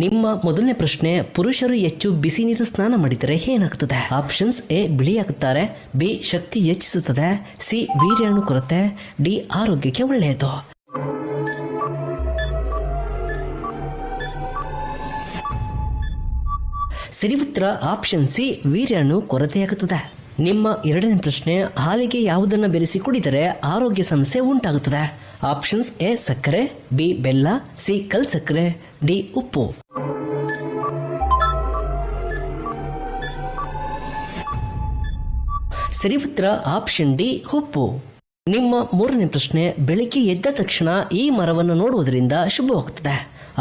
ನಿಮ್ಮ ಮೊದಲನೇ ಪ್ರಶ್ನೆ, ಪುರುಷರು ಹೆಚ್ಚು ಬಿಸಿ ನೀರು ಸ್ನಾನ ಮಾಡಿದರೆ ಏನಾಗುತ್ತದೆ? ಆಪ್ಷನ್ಸ್: ಎ ಬಿಳಿಯಾಗುತ್ತಾರೆ, ಬಿ ಶಕ್ತಿ ಹೆಚ್ಚಿಸುತ್ತದೆ, ಸಿ ವೀರ್ಯಾಣು ಕೊರತೆ, ಡಿ ಆರೋಗ್ಯಕ್ಕೆ ಒಳ್ಳೆಯದು. ಸರಿ ಉತ್ತರ ಆಪ್ಷನ್ ಸಿ, ವೀರ್ಯಾಣು ಕೊರತೆಯಾಗುತ್ತದೆ. ನಿಮ್ಮ ಎರಡನೇ ಪ್ರಶ್ನೆ, ಹಾಲಿಗೆ ಯಾವುದನ್ನು ಬೆರೆಸಿ ಕುಡಿದರೆ ಆರೋಗ್ಯ ಸಮಸ್ಯೆ ಉಂಟಾಗುತ್ತದೆ? ಆಪ್ಷನ್ಸ್: ಎ ಸಕ್ಕರೆ, ಬಿ ಬೆಲ್ಲ, ಸಿ ಕಲ್ ಸಕ್ಕರೆ, ಡಿ ಉಪ್ಪು. ಸರಿ ಉತ್ತರ ಆಪ್ಷನ್ ಡಿ ಉಪ್ಪು. ನಿಮ್ಮ ಮೂರನೇ ಪ್ರಶ್ನೆ, ಬೆಳಿಗ್ಗೆ ಎದ್ದ ತಕ್ಷಣ ಈ ಮರವನ್ನು ನೋಡುವುದರಿಂದ ಶುಭವಾಗುತ್ತದೆ?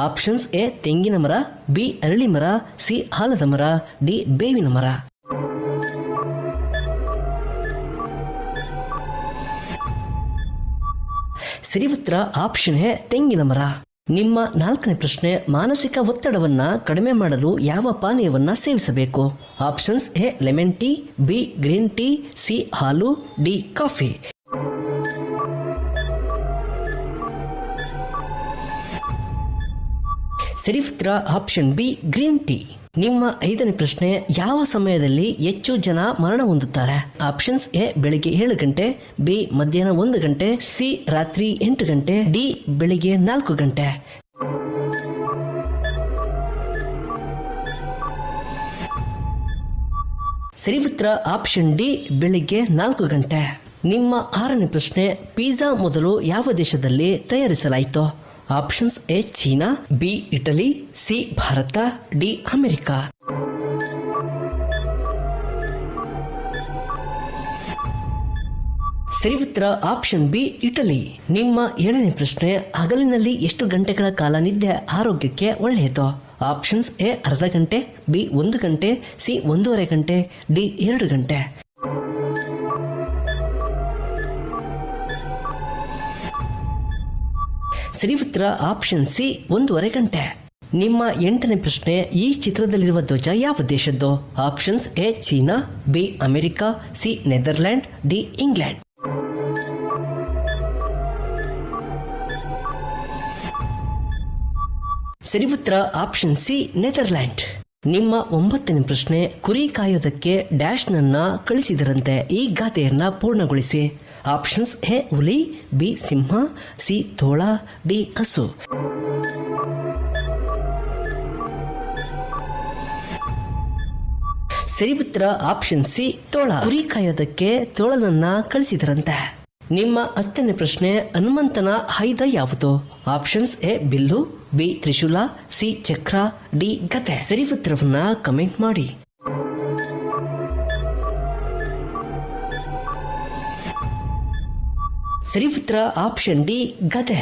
ಆಪ್ಷನ್ಸ್: ಎ ತೆಂಗಿನ ಮರ, ಬಿ ಅರಳಿ ಮರ, ಸಿ ಆಲದ ಮರ, ಡಿ ಬೇವಿನ ಮರ. ಸರಿ ಉತ್ತರ ಆಪ್ಷನ್ ಎ ತೆಂಗಿನ ಮರ. ನಿಮ್ಮ ನಾಲ್ಕನೇ ಪ್ರಶ್ನೆ, ಮಾನಸಿಕ ಒತ್ತಡವನ್ನ ಕಡಿಮೆ ಮಾಡಲು ಯಾವ ಪಾನೀಯವನ್ನ ಸೇವಿಸಬೇಕು? Options: A lemon tea, B green tea, C ಹಾಲು, ಡಿ ಕಾಫಿ. ಸರಿ ಉತ್ತರ ಆಪ್ಷನ್ ಬಿ ಗ್ರೀನ್ ಟೀ. ನಿಮ್ಮ ಐದನೇ ಪ್ರಶ್ನೆ, ಯಾವ ಸಮಯದಲ್ಲಿ ಹೆಚ್ಚು ಜನ ಮರಣ ಹೊಂದುತ್ತಾರೆ? ಆಪ್ಷನ್ಸ್: ಎ ಬೆಳಿಗ್ಗೆ 7 ಗಂಟೆ, ಬಿ ಮಧ್ಯಾಹ್ನ 1 ಗಂಟೆ, ಸಿ ರಾತ್ರಿ 8 ಗಂಟೆ, ಡಿ ಬೆಳಿಗ್ಗೆ 4 ಗಂಟೆ. ಸರಿ ಉತ್ತರ ಆಪ್ಷನ್ ಡಿ ಬೆಳಿಗ್ಗೆ 4 ಗಂಟೆ. ನಿಮ್ಮ ಆರನೇ ಪ್ರಶ್ನೆ, ಪಿಜ್ಜಾ ಮೊದಲು ಯಾವ ದೇಶದಲ್ಲಿ ತಯಾರಿಸಲಾಯಿತು? Options: A China, B Italy, C Bharat, D America. ಸರಿ ಉತ್ತರ ಆಪ್ಷನ್ ಬಿ ಇಟಲಿ. ನಿಮ್ಮ ಏಳನೇ ಪ್ರಶ್ನೆ, ಹಗಲಿನಲ್ಲಿ ಎಷ್ಟು ಗಂಟೆಗಳ ಕಾಲ ನಿದ್ದೆ ಆರೋಗ್ಯಕ್ಕೆ ಒಳ್ಳೆಯದು? ಆಪ್ಷನ್ಸ್: ಎ ಅರ್ಧ ಗಂಟೆ, ಬಿ 1 ಗಂಟೆ, ಸಿ 1.5 ಗಂಟೆ, ಡಿ 2 ಗಂಟೆ. ಸರಿ ಉತ್ತರ ಆಪ್ಷನ್ ಸಿ 1.5 ಗಂಟೆ. ನಿಮ್ಮ ಎಂಟನೇ ಪ್ರಶ್ನೆ, ಈ ಚಿತ್ರದಲ್ಲಿರುವ ಧ್ವಜ ಯಾವ ದೇಶದ್ದು? Options: A China, B America, C Netherland, D England. ಸರಿ ಉತ್ತರ ಆಪ್ಷನ್ ಸಿ ನೆದರ್ಲ್ಯಾಂಡ್. ನಿಮ್ಮ ಒಂಬತ್ತನೇ ಪ್ರಶ್ನೆ, ಕುರಿ ಕಾಯೋದಕ್ಕೆ ಡ್ಯಾಶ್ ನನ್ನ ಕಳಿಸಿದರಂತೆ ಈ ಗಾದೆಯನ್ನ ಪೂರ್ಣಗೊಳಿಸಿ. ಆಪ್ಷನ್ಸ್: ಎ ಹುಲಿ, ಬಿ ಸಿಂಹ, ಸಿ ತೋಳ, ಡಿ ಹಸು. ಸರಿ ಉತ್ತರ ಆಪ್ಷನ್ ಸಿ ತೋಳ. ಕುರಿ ಕಾಯೋದಕ್ಕೆ ತೋಳನನ್ನ ಕಳಿಸಿದರಂತೆ. ನಿಮ್ಮ 10ನೇ ಪ್ರಶ್ನೆ, ಹನುಮಂತನ ಆಯುಧ ಯಾವುದು? ಆಪ್ಷನ್ಸ್: ಎ ಬಿಲ್ಲು, ಬಿ ತ್ರಿಶೂಲ, ಸಿ ಚಕ್ರ, ಡಿ ಗದೆ. ಸರಿ ಉತ್ತರವನ್ನ ಕಮೆಂಟ್ ಮಾಡಿ. ಸರಿ ಉತ್ತರ ಆಪ್ಷನ್ ಡಿ ಗದೆ.